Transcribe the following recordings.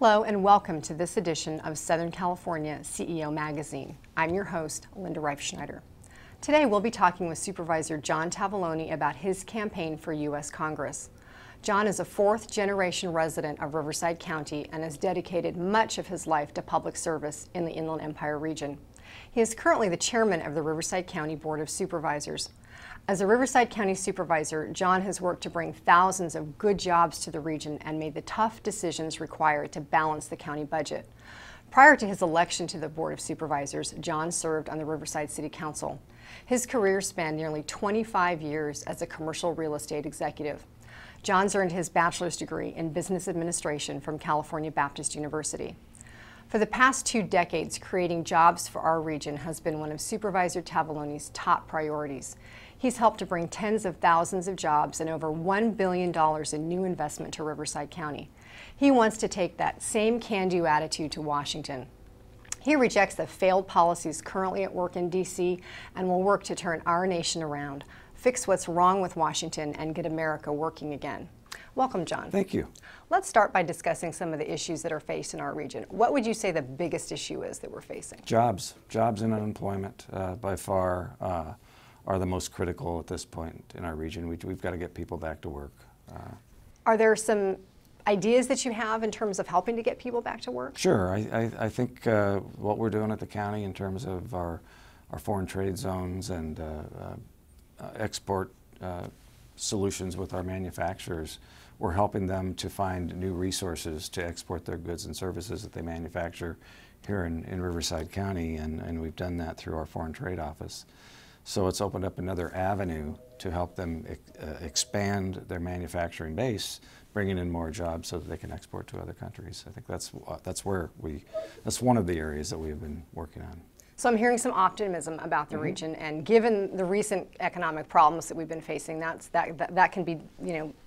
Hello and welcome to this edition of Southern California CEO Magazine. I'm your host, Linda Reifschneider. Today we'll be talking with Supervisor John Tavaglione about his campaign for U.S. Congress. John is a fourth-generation resident of Riverside County and has dedicated much of his life to public service in the Inland Empire region. He is currently the chairman of the Riverside County Board of Supervisors. As a Riverside County Supervisor, John has worked to bring thousands of good jobs to the region and made the tough decisions required to balance the county budget. Prior to his election to the Board of Supervisors, John served on the Riverside City Council. His career spanned nearly 25 years as a commercial real estate executive. John's earned his bachelor's degree in business administration from California Baptist University. For the past 2 decades, creating jobs for our region has been one of Supervisor Tavaglione's top priorities. He's helped to bring tens of thousands of jobs and over $1 billion in new investment to Riverside County. He wants to take that same can-do attitude to Washington. He rejects the failed policies currently at work in D.C. and will work to turn our nation around, fix what's wrong with Washington, and get America working again. Welcome, John. Thank you. Let's start by discussing some of the issues that are faced in our region. What would you say the biggest issue is that we're facing? Jobs and unemployment by far are the most critical at this point in our region. We've got to get people back to work. Are there some ideas that you have in terms of helping to get people back to work? Sure. I think what we're doing at the county in terms of our foreign trade zones and export solutions with our manufacturers, we're helping them to find new resources to export their goods and services that they manufacture here in Riverside County, and we've done that through our foreign trade office. So it's opened up another avenue to help them expand their manufacturing base, bringing in more jobs so that they can export to other countries. I think that's one of the areas that we have been working on. So I'm hearing some optimism about the region, and given the recent economic problems that we've been facing, that can be,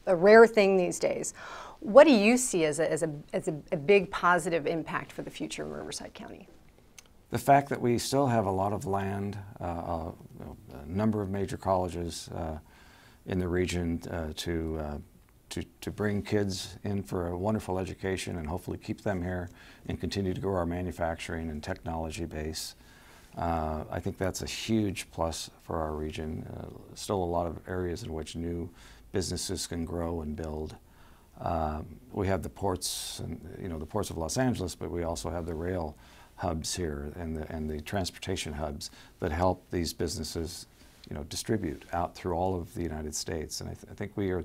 a rare thing these days. What do you see as a big positive impact for the future of Riverside County? The fact that we still have a lot of land, a number of major colleges in the region to bring kids in for a wonderful education and hopefully keep them here and continue to grow our manufacturing and technology base. I think that's a huge plus for our region. Still a lot of areas in which new businesses can grow and build. We have the ports, and the ports of Los Angeles, but we also have the rail hubs here and the transportation hubs that help these businesses, distribute out through all of the United States. And I think we are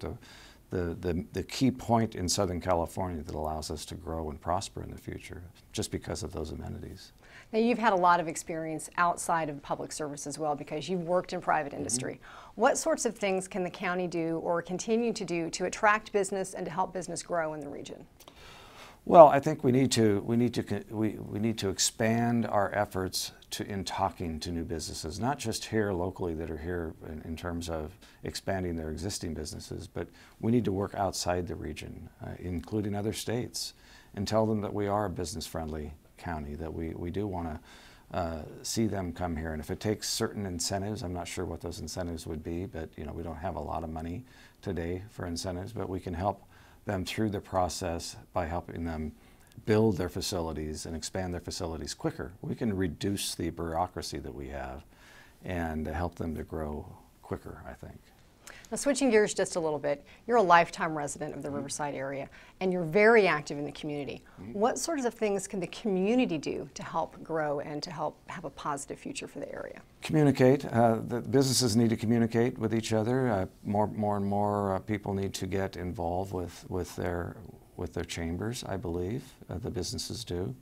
the key point in Southern California that allows us to grow and prosper in the future, just because of those amenities. Now, you've had a lot of experience outside of public service as well, because you've worked in private industry. What sorts of things can the county do or continue to do to attract business and to help business grow in the region? Well, I think we need to expand our efforts in talking to new businesses, not just here locally that are here in terms of expanding their existing businesses, but we need to work outside the region, including other states, and tell them that we are a business-friendly county, that we do want to see them come here. And if it takes certain incentives, I'm not sure what those incentives would be, but we don't have a lot of money today for incentives, but we can help them through the process by helping them build their facilities and expand their facilities quicker. We can reduce the bureaucracy that we have and help them to grow quicker, I think. Now, switching gears just a little bit, you're a lifetime resident of the Riverside area, and you're very active in the community. What sorts of things can the community do to help grow and to help have a positive future for the area? Communicate. The businesses need to communicate with each other. More and more people need to get involved with their chambers, I believe. The businesses do.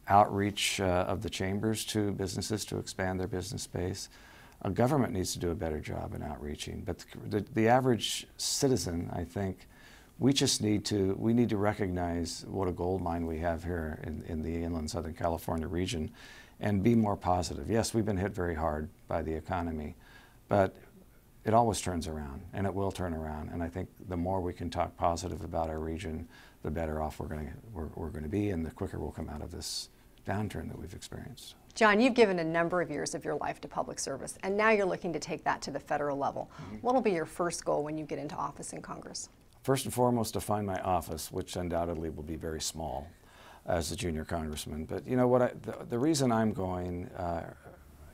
Outreach of the chambers to businesses to expand their business space. Government needs to do a better job in outreaching, but the average citizen, I think, we need to recognize what a gold mine we have here in the inland Southern California region and be more positive. Yes, we've been hit very hard by the economy, but it always turns around, and it will turn around. And I think the more we can talk positive about our region, the better off we're going to be, and the quicker we'll come out of this downturn that we've experienced. John, you've given a number of years of your life to public service, and now you're looking to take that to the federal level. What will be your first goal when you get into office in Congress? First and foremost, to find my office, which undoubtedly will be very small as a junior congressman. But you know what? The reason I'm going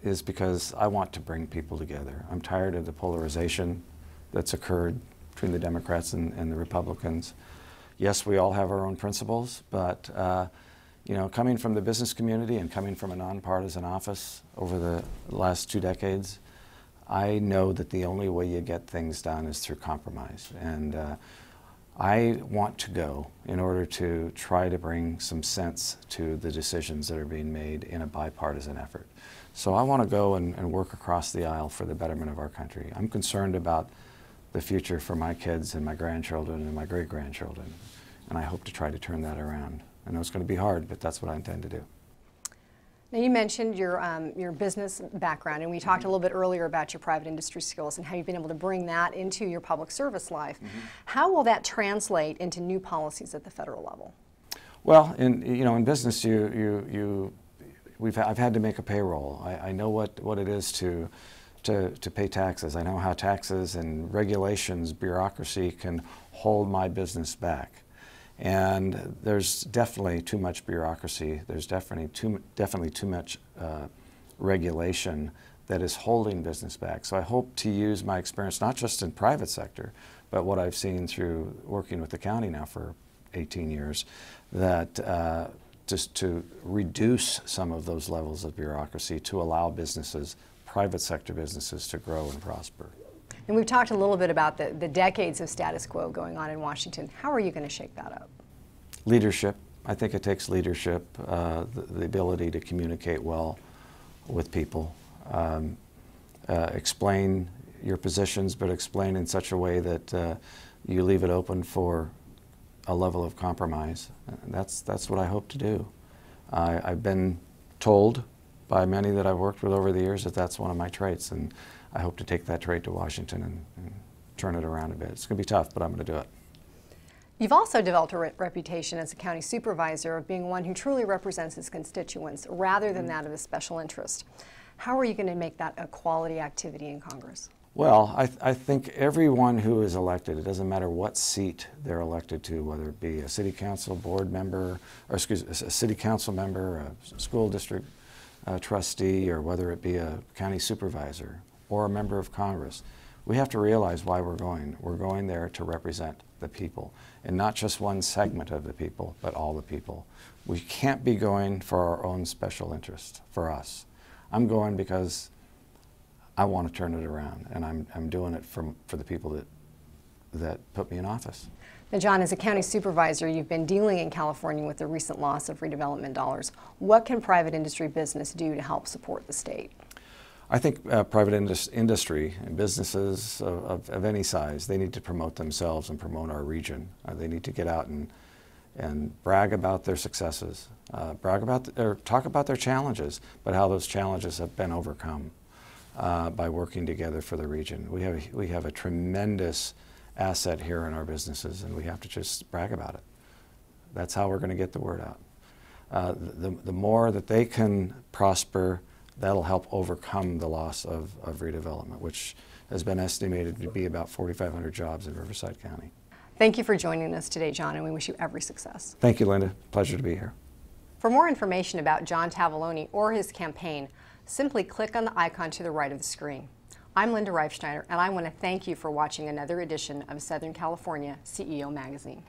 is because I want to bring people together. I'm tired of the polarization that's occurred between the Democrats and the Republicans. Yes, we all have our own principles, but you know, coming from the business community and coming from a nonpartisan office over the last 2 decades, I know that the only way you get things done is through compromise. And I want to go in order to try to bring some sense to the decisions that are being made in a bipartisan effort. So I want to go and work across the aisle for the betterment of our country. I'm concerned about the future for my kids and my grandchildren and my great-grandchildren, and I hope to try to turn that around. I know it's going to be hard, but that's what I intend to do. Now, you mentioned your business background, and we talked a little bit earlier about your private industry skills and how you've been able to bring that into your public service life. How will that translate into new policies at the federal level? Well, in business, I've had to make a payroll. I know what it is to pay taxes. I know how taxes and regulations, bureaucracy can hold my business back. And there's definitely too much bureaucracy. There's definitely too much regulation that is holding business back. So I hope to use my experience, not just in private sector, but what I've seen through working with the county now for 18 years, that just to reduce some of those levels of bureaucracy to allow businesses, private sector businesses, to grow and prosper. And we've talked a little bit about the decades of status quo going on in Washington. How are you going to shake that up? Leadership. I think it takes leadership, the ability to communicate well with people, explain your positions, but explain in such a way that you leave it open for a level of compromise. That's what I hope to do. I've been told by many that I've worked with over the years that that's one of my traits, and I hope to take that trait to Washington and turn it around a bit. It's going to be tough, but I'm going to do it. You've also developed a reputation as a county supervisor of being one who truly represents his constituents rather than that of a special interest. How are you going to make that a quality activity in Congress? Well, I think everyone who is elected, it doesn't matter what seat they're elected to, whether it be a city council board member, or excuse me, a city council member, a school district trustee, or whether it be a county supervisor or a member of Congress, we have to realize why we're going. We're going there to represent the people, and not just one segment of the people, but all the people. We can't be going for our own special interest, for us. I'm going because I want to turn it around, and I'm doing it for the people that put me in office. Now, John, as a county supervisor, you've been dealing in California with the recent loss of redevelopment dollars. What can private industry business do to help support the state? I think private industry and businesses of any size, they need to promote themselves and promote our region. They need to get out and brag about their successes, talk about their challenges, but how those challenges have been overcome by working together for the region. We have a tremendous asset here in our businesses, and we have to just brag about it. That's how we're going to get the word out. The more that they can prosper, that'll help overcome the loss of redevelopment, which has been estimated to be about 4,500 jobs in Riverside County. Thank you for joining us today, John, and we wish you every success. Thank you, Linda. Pleasure to be here. For more information about John Tavaglione or his campaign, simply click on the icon to the right of the screen. I'm Linda Reifschneider, and I want to thank you for watching another edition of Southern California CEO Magazine.